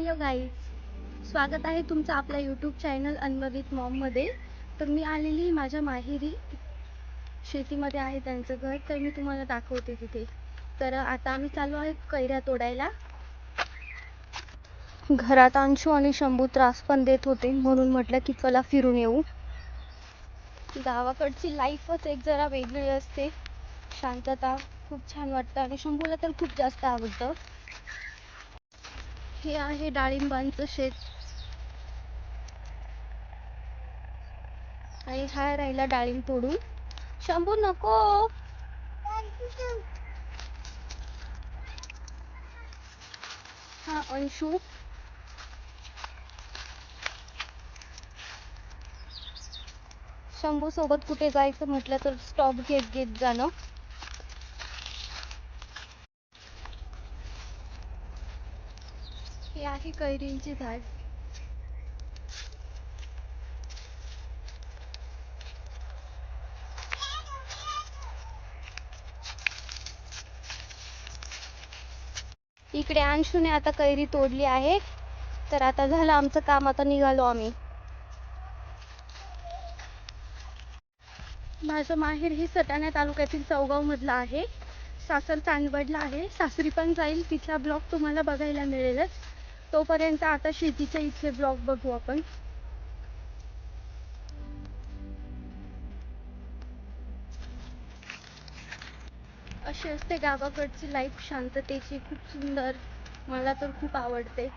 Hello guys, स्वागत आहे तुमचं आपल्या यूट्यूब चॅनल अनमरित मॉममध्ये. तर मी आलेली माझ्या माहेरी, शेतीमध्ये आहे त्यांचं घर, तर मी तुम्हाला दाखवते तिथे. तर आता आम्ही चालू आहे कैऱ्या तोडायला. घरात अंशू आणि शंभू त्रास पण देत होते, म्हणून म्हटलं की चला फिरून येऊ. गावाकडची लाईफच एक जरा वेगळी असते, शांतता, खूप छान वाटतं आणि शंभूला तर खूप जास्त आवडतं. हे आहे डाळिंबांचं शेत आणि हा राहिला डाळिंब तोडून. शंभू नको. हा अंशू. शंभू सोबत कुठे जायचं म्हटलं तर स्टॉप घेत घेत जाणं. हे आहे कैरींचे झाड. इकडे अंशूने आता कैरी तोडली आहे. तर आता झालं आमचं काम, आता निघालो आम्ही. माझं माहेर हे सटाणा तालुक्यातील चौगाव मधलं आहे. सासर चांदवडला आहे. सासरी पण जाईल, तिथला ब्लॉग तुम्हाला बघायला मिळेलच. तोपर्यंत आता शेतीचे इथले ब्लॉग बघू आपण. अशी असते गावाकडची लाईफ, शांततेची, खूप सुंदर. मला तर खूप आवडते.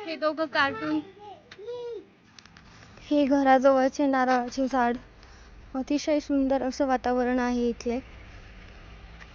हे दोघं कार्टून. हे घराजवळचे नारळाचे झाड. अतिशय सुंदर असं वातावरण आहे इथले.